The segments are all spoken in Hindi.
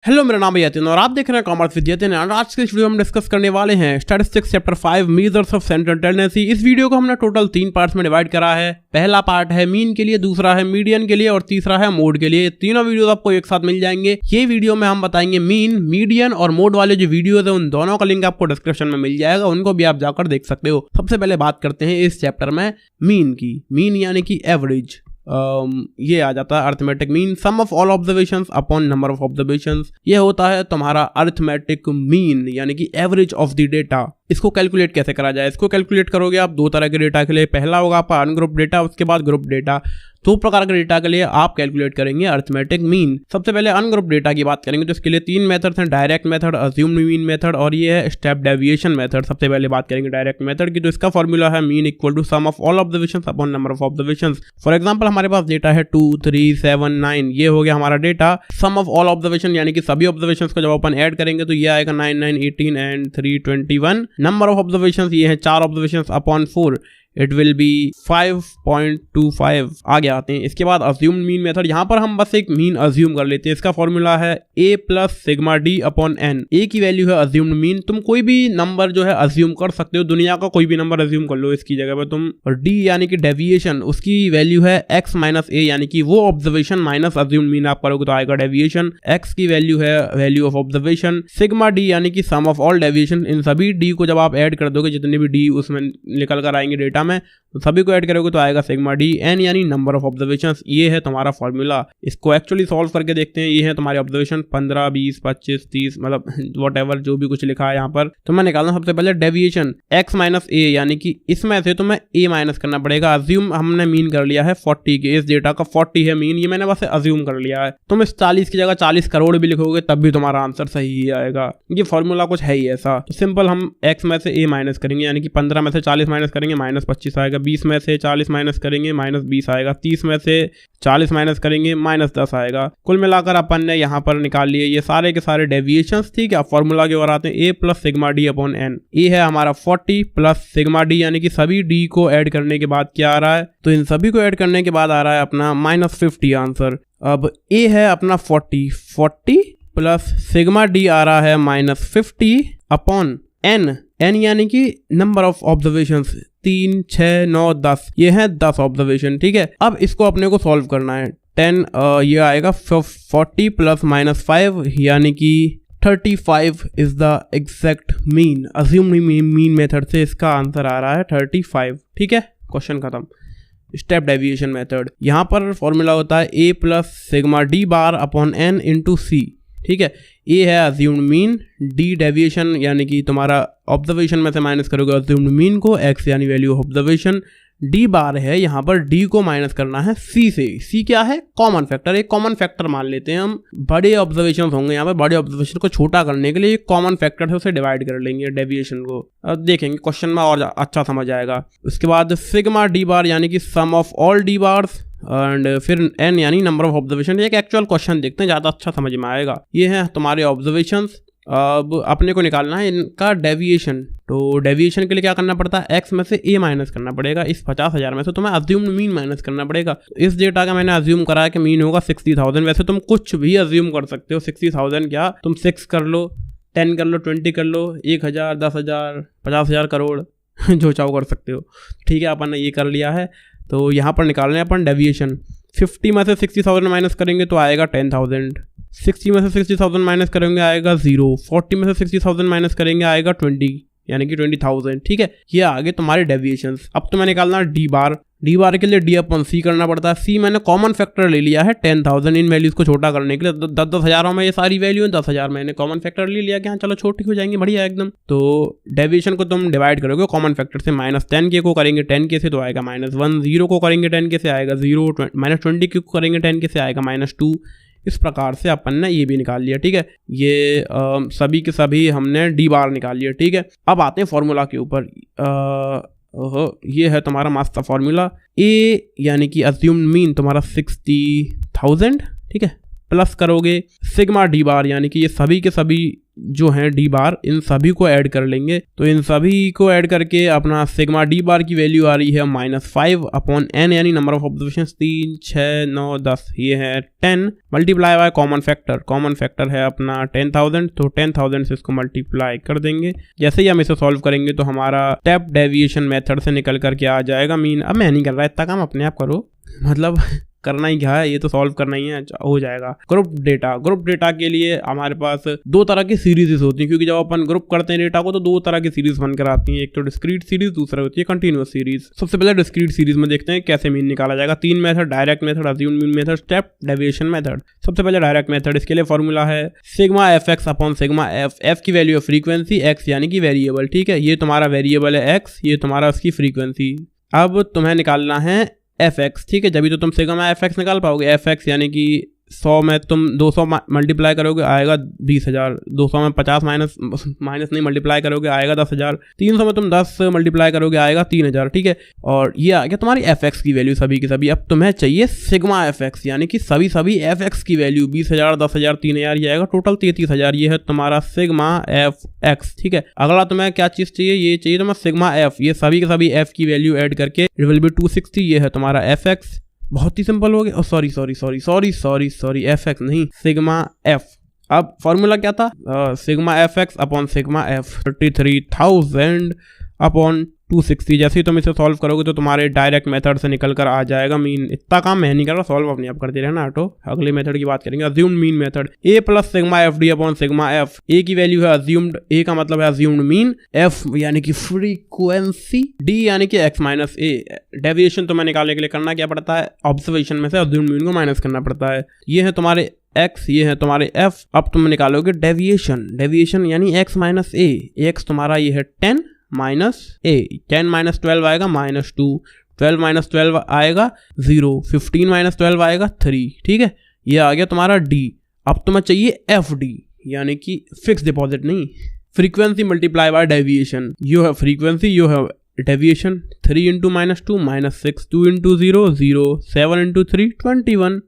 हेलो, मेरा नाम है यतिन और आप देख रहे हैं कॉमर्स विद यतिन। और आज के इस वीडियो में हम डिस्कस करने वाले हैं statistics chapter 5 measures of central tendency. इस वीडियो को हमने टोटल 3 पार्ट्स में डिवाइड करा है। पहला पार्ट है मीन के लिए, दूसरा है मीडियन के लिए और तीसरा है मोड के लिए। तीनों वीडियो आपको एक साथ मिल जाएंगे। ये वीडियो में हम बताएंगे मीन, मीडियन और मोड वाले जो वीडियोज है उन दोनों का लिंक आपको डिस्क्रिप्शन में मिल जाएगा, उनको भी आप जाकर देख सकते हो। सबसे पहले बात करते हैं इस चैप्टर में मीन की। मीन यानी कि एवरेज, ये आ जाता है arithmetic mean, sum of all observations upon number of observations. ये होता है तुम्हारा अर्थमेटिक मीन यानी कि एवरेज ऑफ द डेटा। इसको कैलकुलेट कैसे करा जाए? इसको कैलकुलेट करोगे आप दो तरह के डेटा के लिए। पहला होगा आपका अनग्रुप डेटा, उसके बाद ग्रुप डेटा। दो प्रकार के डेटा के लिए आप कैलकुलेट करेंगे अर्थमेटिक मीन। सबसे पहले अनग्रुप डेटा की बात करेंगे तो इसके लिए 3 मेथड्स हैं, direct method, assumed mean method और ये है स्टेप डेविएशन मेथड। सबसे पहले बात करेंगे डायरेक्ट मेथड की, तो इसका फॉर्मूला है mean equal to sum of all observations upon number of observations. For example हमारे पास डेटा है 2, 3, 7, 9, ये हो गया हमारा data. Sum of all observation यानी कि सभी ऑब्जर्वेशंस को जब अपन ऐड करेंगे तो ये आएगा 9, 9, 18 एंड 3, 21। नंबर ऑफ ऑब्जर्वेशंस ये है 4 observations upon 4, it will be 5.25। आगे आते हैं। इसके बाद अज्यूम्ड मीन मेथड, यहां पर हम बस एक मीन अज्यूम कर लेते हैं। इसका फॉर्मूला है a plus sigma d upon n. A की वैल्यू है अज्यूम्ड मीन। तुम कोई भी नंबर जो है अज्यूम कर सकते हो, दुनिया का कोई भी नंबर अज्यूम कर लो इसकी जगह पर तुम। और डी यानी कि डेविएशन, उसकी वैल्यू है x माइनस ए, यानी कि वो ऑब्जर्वेशन माइनस अज्यूम्ड मीन आप करोगे तो आएगा डेविएशन। x की वैल्यू है value of observation. Sigma D यानी कि सम ऑफ ऑल डेविएशन। इन सभी डी को जब आप ऐड कर दोगे, जितने भी डी उसमें निकल कर आएंगे डेटा में, तो सभी को ऐड करोगे तो आएगा सिग्मा डी। एन यानी नंबर ऑफ ऑब्जर्वेशंस। ये है तुम्हारा फॉर्मूला। इसको एक्चुअली सॉल्व करके देखते हैं। ये है तुम्हारे ऑब्जर्वेशन 15, 20, 25, 30, मतलब व्हाटएवर जो भी कुछ लिखा है यहाँ पर। तो मैं निकालना सबसे पहले डेविएशन x माइनस ए, यानी कि इसमें से तुम्हें a माइनस करना पड़ेगा। अज्यूम हमने मीन कर लिया है 40 के, इस डेटा का 40 है मीन, ये मैंने बस अज्यूम कर लिया है। तुम इस 40 की जगह 40 करोड़ भी लिखोगे तब भी तुम्हारा आंसर सही ही आएगा। ये फॉर्मूला कुछ है ही ऐसा। तो सिंपल हम x में से a माइनस करेंगे, यानी कि 15 में से 40 माइनस करेंगे माइनस 25 आएगा। 20 में से 40 माइनस करेंगे माइनस 20 आएगा। 30 में से 40 माइनस करेंगे माइनस 10 आएगा। कुल मिलाकर अपन ने यहाँ पर निकाल लिए ये सारे के सारे डेविएशंस। ठीक है, फॉर्मूला की ओर आते हैं। a plus sigma d upon n. A है हमारा 40 प्लस सिग्मा डी, यानी कि सभी डी को ऐड करने के बाद क्या आ रहा है, तो इन सभी को ऐड करने के बाद आ रहा है अपना माइनस 50 आंसर। अब a है अपना 40 प्लस सिग्मा डी आ रहा है माइनस 50 अपॉन एन। एन यानी कि नंबर ऑफ ऑब्जर्वेशंस, 3, 6, 9, 10, ये है 10 ऑब्जर्वेशन। ठीक है, अब इसको अपने को सॉल्व करना है। 10 ये आएगा 40 प्लस माइनस 5 यानी कि 35 is the exact mean. Assumed mean method से इसका आंसर आ रहा है 35। ठीक है, क्वेश्चन खत्म। स्टेप डेविएशन मेथड, यहाँ पर फॉर्मूला होता है a plus sigma d bar upon n into c. ठीक है, ए है अज्यूम्ड मीन, डी डेविएशन यानी कि तुम्हारा ऑब्जर्वेशन में से माइनस करोगे अज्यूम्ड मीन को, एक्स यानी वैल्यू ऑफ ऑब्जर्वेशन, डी बार है यहाँ पर डी को माइनस करना है सी से। सी क्या है? Common factor. एक कॉमन फैक्टर मान लेते हैं हम। बड़े ऑब्जर्वेशन होंगे यहाँ पर, बड़े ऑब्जर्वेशन को छोटा करने के लिए एक कॉमन फैक्टर है, उसे डिवाइड कर लेंगे डेविएशन को। अब देखेंगे क्वेश्चन में और अच्छा समझ आएगा। उसके बाद सिग्मा डी बार यानी कि sum of all d bars and फिर एन यानी नंबर ऑफ ऑब्जर्वेशन। एक एक्चुअल क्वेश्चन देखते हैं, ज़्यादा अच्छा समझ में आएगा। ये है तुम्हारे ऑब्जर्वेशंस। अब अपने को निकालना है इनका डेविएशन। तो डेविएशन के लिए क्या करना पड़ता है? x में से a माइनस करना पड़ेगा। इस 50,000 में से तुम्हें अज्यूम्ड मीन माइनस करना पड़ेगा। इस डेटा का मैंने अज्यूम करा है कि मीन होगा 60,000। वैसे तुम कुछ भी अज्यूम कर सकते हो। 60,000 क्या, तुम 6 कर लो, 10 कर लो, 20 कर लो, 1,000, 10,000, 50,000 करोड़ जो चाहो कर सकते हो। ठीक है, अपन ने ये कर लिया है। तो यहाँ पर निकालना है अपन डेविएशन। 50 में से 60,000 माइनस करेंगे तो आएगा 10,000। 60 में से 60,000 माइनस करेंगे आएगा 0। 40 में से 60,000 माइनस करेंगे आएगा 20 यानी कि 20,000। ठीक है, ये आगे तुम्हारे डेविएशंस। अब तुम्हें निकालना डी बार। डी बार के लिए डी अपन सी करना पड़ता है। सी मैंने कॉमन फैक्टर ले लिया है 10,000 इन वैल्यूज को छोटा करने के लिए। 10 हज़ारों में ये सारी वैल्यू है, 10,000 मैंने कॉमन फैक्टर ले लिया कि हाँ चलो छोटी हो जाएंगी, बढ़िया एकदम। तो डेविएशन को तुम डिवाइड करोगे कॉमन फैक्टर से। माइनस 10 के को करेंगे 10 के से तो आएगा -1। 0 को करेंगे 10 के से आएगा 0। माइनस 20 के को करेंगे 10 के से आएगा -2। इस प्रकार से अपन ने ये भी निकाल लिया। ठीक है, ये सभी के सभी हमने डी बार निकाल लिया। ठीक है, अब आते हैं फॉर्मूला के ऊपर। ये है तुम्हारा मास्टर फॉर्मूला। ए यानी कि अज्यूम्ड मीन तुम्हारा 60,000। ठीक है, प्लस करोगे सिग्मा डी बार, यानी कि ये सभी के सभी जो हैं डी बार, इन सभी को ऐड कर लेंगे। तो इन सभी को ऐड करके अपना सिग्मा डी बार की वैल्यू आ रही है -5 अपॉन n, यानी नंबर ऑफ ऑब्जर्वेशन 3, 6, 9, 10, ये है 10 मल्टीप्लाई बाय कॉमन फैक्टर है अपना 10,000, तो 10,000 से इसको मल्टीप्लाई कर देंगे। जैसे ही हम इसे सॉल्व करेंगे तो हमारा स्टेप डेविएशन मेथड से निकल करके आ जाएगा मीन। अब मैं नहीं कर रहा, इतना काम अपने आप करो, मतलब करना ही क्या है, ये तो सॉल्व करना ही है, हो जाएगा। ग्रुप डेटा के लिए हमारे पास दो तरह की सीरीज होती हैं, क्योंकि जब अपन ग्रुप करते हैं डेटा को तो दो तरह की सीरीज बनकर आती हैं, एक तो डिस्क्रीट सीरीज, दूसरा होती है कंटिन्यूअस सीरीज। सबसे पहले डिस्क्रीट सीरीज में देखते हैं कैसे मीन निकाला जाएगा। 3 method, direct method, assume mean method, step deviation method. सबसे पहले डायरेक्ट मेथड, इसके लिए फॉर्मूला है sigma F x upon sigma F. F की वैल्यू है फ्रीक्वेंसी, एक्स यानी कि वेरिएबल, ठीक है, ये तुम्हारा वेरिएबल है एक्स, ये तुम्हारा उसकी फ्रीक्वेंसी। अब तुम्हें निकालना है एफ एक्स, ठीक है, जब तो तुम सिग्मा एफ एक्स निकाल पाओगे। एफ एक्स यानी कि 100 में तुम 200 मल्टीप्लाई करोगे आएगा 20,000, 200 में 50 माइनस नहीं मल्टीप्लाई करोगे आएगा 10,000, 300 में तुम 10 मल्टीप्लाई करोगे आएगा 3,000, ठीक है। और ये आ गया तुम्हारी एफ एक्स की वैल्यू सभी की सभी। अब तुम्हें चाहिए सिग्मा एफ एक्स, यानी कि सभी एफ एक्स की वैल्यू 20,000, 10,000, 3,000, ये आएगा टोटल 33,000। ये है तुम्हारा सिग्मा एफ एक्स, ठीक है। अगला तुम्हें क्या चीज चाहिए, ये चाहिए तुम्हें सिग्मा एफ, ये सभी के सभी एफ की वैल्यू ऐड करके इट विल बी 260, ये है तुम्हारा एफ एक्स। बहुत ही सिंपल हो गया। सॉरी एफ एक्स नहीं, सिग्मा एफ। अब फॉर्मूला क्या था, sigma F x upon sigma F, 33,000 upon 260। जैसे ही तुम इसे सॉल्व करोगे तो तुम्हारे डायरेक्ट मेथड से निकल कर आ जाएगा मीन। इतना काम मैं नहीं कर रहा, सॉल्व अपने आप करते रहना ऑटो। अगले मेथड की बात करेंगे, assumed mean method. A plus sigma f d upon sigma f. A की वैल्यू है अज्यूम्ड, ए का मतलब है अज्यूम्ड मीन, एफ यानी कि फ्रीक्वेंसी, डी यानी कि एक्स माइनस ए। डेविएशन तुम्हें निकालने के लिए करना क्या पड़ता है, ऑब्जर्वेशन में से अज्यूम्ड मीन को माइनस करना पड़ता है। ये है तुम्हारे x, ये है तुम्हारे f। अब तुम निकालोगे डेविएशन यानी x माइनस ए। x तुम्हारा ये है 10 माइनस ए, 10 माइनस 12 आएगा -2, 12 माइनस 12 आएगा 0, 15 माइनस 12 आएगा 3, ठीक है। ये आ गया तुम्हारा d। अब तुम्हें चाहिए एफ डी, यानी कि फिक्स डिपॉजिट नहीं, frequency multiply by deviation. You है फ्रीक्वेंसी, यू है डेविएशन। 3 इंटू -2 -6, 2 इंटू 0 0, 7 इंटू 3 21,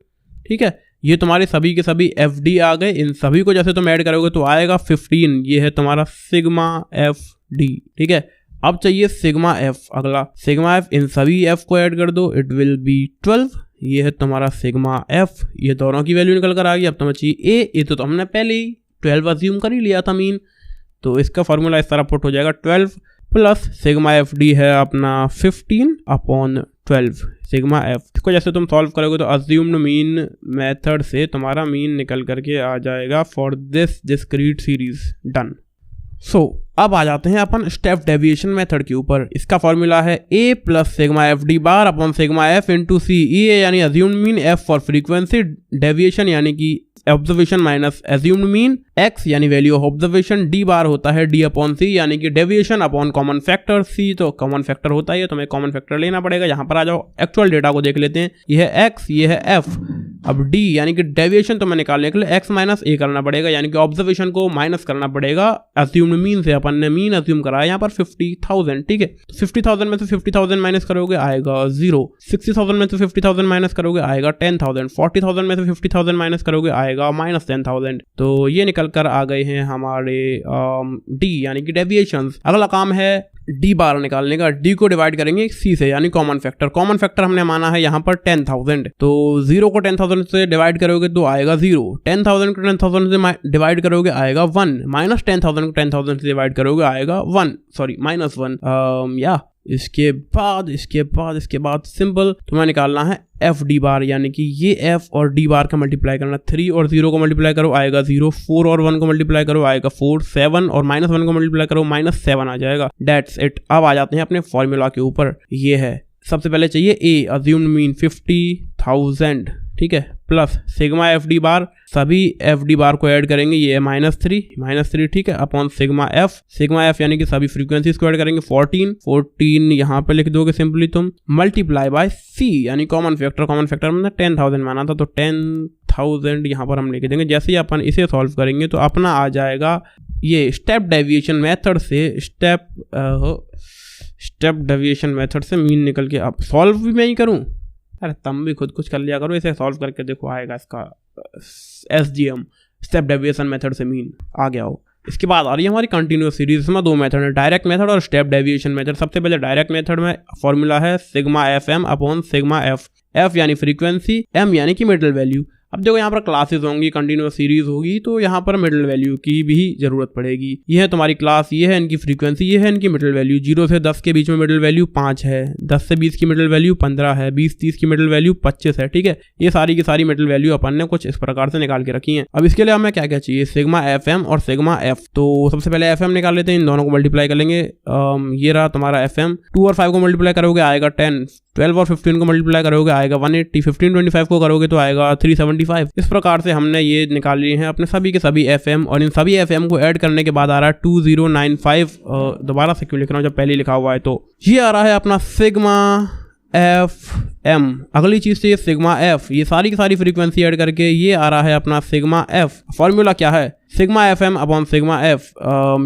ठीक है। ये तुम्हारे सभी के सभी एफ डी आ गए। इन सभी को जैसे तुम ऐड करोगे तो आएगा 15, ये है तुम्हारा सिग्मा एफ डी, ठीक है। अब चाहिए सिग्मा एफ। अगला सिग्मा एफ, इन सभी एफ को ऐड कर दो, इट विल बी 12, ये है तुम्हारा सिग्मा एफ। ये दोनों की वैल्यू निकल कर आ गई। अब तुम्हें चाहिए ए, ये तो हमने पहले ही 12 अज्यूम कर ही लिया था मीन, तो इसका फॉर्मूला इस तरह पुट हो जाएगा, 12 प्लस सिग्मा एफ डी है अपना 15 अपॉन 12 सिग्मा एफ। इसको जैसे तुम सॉल्व करोगे तो अज्यूम्ड मीन मेथड से तुम्हारा मीन निकल करके आ जाएगा for this discrete series, done. अब आ जाते हैं अपन स्टेप डेविएशन मेथड के ऊपर। इसका फॉर्मूला है a plus sigma f d bar upon sigma f into c. A यानी assumed mean, f for frequency, deviation यानी कि observation minus assumed mean, x यानी value of observation, d bar होता है डी अपॉन सी यानी कि deviation upon common factor. C तो कॉमन फैक्टर होता है, तुम्हें कॉमन फैक्टर लेना पड़ेगा। यहाँ पर आ जाओ, एक्चुअल डेटा को देख लेते हैं। ये है एक्स, ये है एफ। अब डी यानी कि डेविएशन तुम्हें निकालने के लिए एक्स माइनस ए करना पड़ेगा, यानी कि ऑब्जर्वेशन को माइनस करना पड़ेगा अज्यूम्ड मीन से। अपन ने मीन अज्यूम करा है यहाँ पर 50,000, ठीक है। तो 50,000 में से 50,000 माइनस करोगे आएगा 0, 60,000 में से 50,000 माइनस करोगे आएगा 10,000, 40,000 में से 50,000 माइनस करोगे आएगा -10,000। तो ये निकल कर आ गए हैं हमारे डी यानी कि डेविएशंस। अगला काम है डी बार निकालने का। डी को डिवाइड करेंगे सी से यानी कॉमन फैक्टर। कॉमन फैक्टर हमने माना है यहाँ पर 10,000, तो 0 को 10,000 से डिवाइड करोगे तो आएगा 0, 10,000 को 10,000 से डिवाइड करोगे आएगा 1, माइनस 10,000 को 10,000 से डिवाइड करोगे आएगा -1। या इसके बाद सिंपल तुम्हें निकालना है एफ डी बार, यानी कि ये एफ और डी बार का मल्टीप्लाई करना। 3 और 0 को मल्टीप्लाई करो आएगा 0, 4 और 1 को मल्टीप्लाई करो आएगा 4, 7 और -1 को मल्टीप्लाई करो -7 आ जाएगा। That's it. अब आ जाते हैं अपने फॉर्मूला के ऊपर। ये है सबसे पहले चाहिए ए, अज्यूम्ड मीन 50,000, ठीक है, प्लस सिग्मा एफ डी बार, सभी एफ डी बार को ऐड करेंगे, ये है -3, ठीक है, अपॉन सिग्मा एफ यानी कि सभी फ्रीक्वेंसीज को ऐड करेंगे 14 यहाँ पे लिख दोगे सिंपली तुम, मल्टीप्लाई बाय सी यानी कॉमन फैक्टर में 10,000 माना था तो 10,000 यहाँ पर हम लिख देंगे। जैसे ही अपन इसे सॉल्व करेंगे तो अपना आ जाएगा ये स्टेप डेविएशन मेथड से, स्टेप डेविएशन मेथड से मीन निकल के। अब सॉल्व भी मैं ही करूँ, अरे तुम भी खुद कुछ कर लिया करो, इसे सॉल्व करके देखो, आएगा इसका SGM स्टेप डेविएशन मेथड से मीन आ गया हो। इसके बाद आ रही है हमारी कंटिन्यूअस सीरीज में दो मेथड है, डायरेक्ट मेथड और स्टेप डेविएशन मेथड। सबसे पहले डायरेक्ट मेथड में फॉर्मूला है sigma FM upon sigma F, F यानी फ्रीक्वेंसी, M यानी कि मिडल वैल्यू। अब देखो यहाँ पर क्लासेस होंगी, कंटिन्यूअस सीरीज होगी, तो यहाँ पर मिडल वैल्यू की भी जरूरत पड़ेगी। ये है तुम्हारी क्लास, ये है इनकी फ्रीक्वेंसी, ये है इनकी मिडल वैल्यू। 0 से 10 के बीच में मिडल वैल्यू 5 है, 10 से 20 की मिडल वैल्यू 15 है, 20-30 की मिडल वैल्यू 25 है। ठीक है, ये सारी की सारी मिडल वैल्यू अपन ने कुछ इस प्रकार से निकाल के रखी है। अब इसके लिए हमें क्या क्या चाहिए, सिग्मा FM और सिग्मा F। तो सबसे पहले FM निकाल लेते हैं, इन दोनों को मल्टीप्लाई कर लेंगे। ये रहा तुम्हारा FM, 2 और 5 को मल्टीप्लाई करोगे आएगा 10, 12 और 15 को मल्टीप्लाई करोगे आएगा 180, 15-25 को करोगे तो आएगा 375। इस प्रकार से हमने ये निकाल लिए हैं अपने सभी के सभी FM, और इन सभी FM को ऐड करने के बाद आ रहा है 2095। दोबारा से क्यों लिख रहा हूँ जब पहले लिखा हुआ है, तो ये आ रहा है अपना सिग्मा FM। अगली चीज से सिग्मा F, ये सारी की सारी फ्रीक्वेंसी ऐड करके ये आ रहा है अपना सिग्मा F। फॉर्मूला क्या है, sigma FM upon sigma F,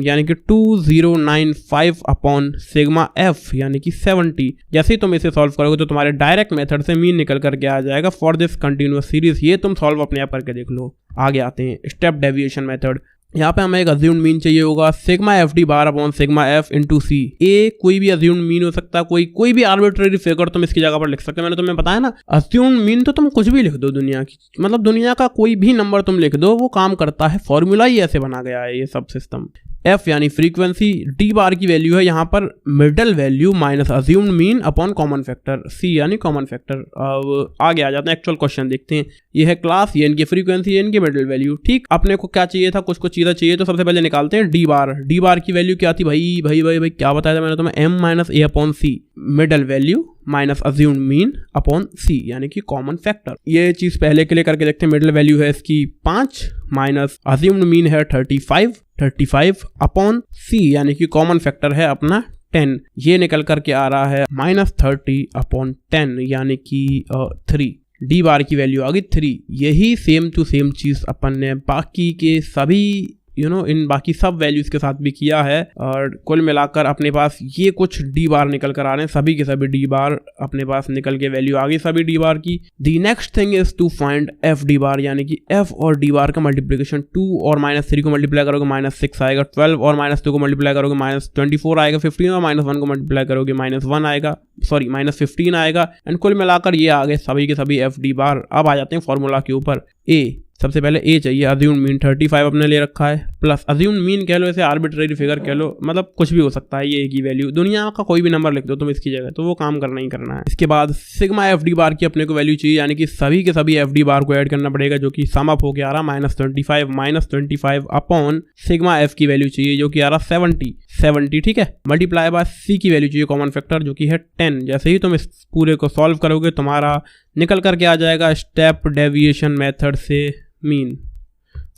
यानी कि 2095 अपॉन सिग्मा F यानी कि 70। जैसे ही तुम इसे सॉल्व करोगे तो तुम्हारे डायरेक्ट मेथड से मीन निकल करके आ जाएगा फॉर दिस कंटिन्यूअस सीरीज। ये तुम सॉल्व अपने आप करके देख लो। आगे आते हैं स्टेप डेविएशन मेथड। यहाँ पे हमें एक अज्यूम्ड मीन चाहिए होगा, सिग्मा FD बार upon sigma F into C। ए कोई भी अज्यूम्ड मीन हो सकता है, कोई भी आर्बिट्रेरी फिगर तुम इसकी जगह पर लिख सकते हो। मैंने तुम्हें बताया ना, अज्यूम्ड मीन तो तुम कुछ भी लिख दो दुनिया की, मतलब दुनिया का कोई भी नंबर तुम लिख दो, वो काम करता है। फॉर्मूला ही ऐसे बना गया है ये सब सिस्टम। F यानी फ्रीक्वेंसी, D बार की वैल्यू है यहाँ पर middle value minus assumed mean upon common factor, C यानी कॉमन फैक्टर। अब आगे आ जाते हैं, एक्चुअल क्वेश्चन देखते हैं। ये है क्लास, ये इनकी फ्रीक्वेंसी, ये इनकी मिडल वैल्यू। ठीक, अपने को क्या चाहिए था, कुछ चीज़ें चाहिए, तो सबसे पहले निकालते हैं D बार। D बार की वैल्यू क्या थी भाई क्या बताया था मैंने तुम्हें, M minus A upon C, middle value minus assumed mean upon C यानी कि कॉमन फैक्टर। ये चीज पहले के लिए करके देखते हैं। मिडल वैल्यू है इसकी 5 माइनस अज्यूम्ड मीन है 35 अपॉन C यानी कि कॉमन फैक्टर है अपना 10। ये निकल करके आ रहा है माइनस 30 अपॉन 10 यानी कि 3। D बार की वैल्यू आ गई 3। यही सेम टू सेम चीज अपन ने बाकी के सभी इन बाकी सब वैल्यूज के साथ भी किया है, और कुल मिलाकर अपने पास ये कुछ D बार निकल कर आ रहे हैं। सभी के सभी D बार अपने पास निकल के वैल्यू आ गई सभी D बार की। The next thing is to find FD bar, यानी कि F और D बार का मल्टीप्लीकेशन। 2 और -3 को मल्टीप्लाई करोगे -6 आएगा, 12 और -2 को मल्टीप्लाई करोगे -24 आएगा, 15 और -1 को मल्टीप्लाई करोगे -1 आएगा, सॉरी -15 आएगा। एंड कुल मिलाकर ये आ गए सभी के सभी FD बार। अब आ जाते हैं फॉर्मूला के ऊपर। A, सबसे पहले A चाहिए, अज्यूम्ड मीन 35 अपने ले रखा है, प्लस अज्यूम्ड मीन कह लो, इसे आर्बिट्रेरी फिगर कह लो, मतलब कुछ भी हो सकता है। ये एक ही वैल्यू, दुनिया का कोई भी नंबर लिख दो तुम इसकी जगह, तो वो काम करना ही करना है। इसके बाद सिग्मा FD बार की अपने को वैल्यू चाहिए, यानी कि सभी के सभी FD बार को ऐड करना पड़ेगा, जो कि सम अप हो के आ रहा -25 अपॉन सिग्मा F की वैल्यू चाहिए जो कि आ रहा 70। ठीक है, मल्टीप्लाई बाय C की वैल्यू चाहिए कॉमन फैक्टर जो कि है 10। जैसे ही तुम इस पूरे को सॉल्व करोगे तुम्हारा निकल करके आ जाएगा स्टेप डेविएशन मेथड से mean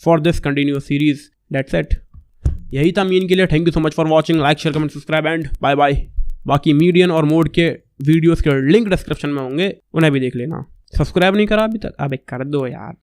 for this continuous series. That's it, यही था मीन के लिए। Thank you so much for watching. Like share comment subscribe and bye bye. बाकी मीडियन और मोड के वीडियोस के लिंक डिस्क्रिप्शन में होंगे, उन्हें भी देख लेना। सब्सक्राइब नहीं करा अभी तक, अबे कर दो यार।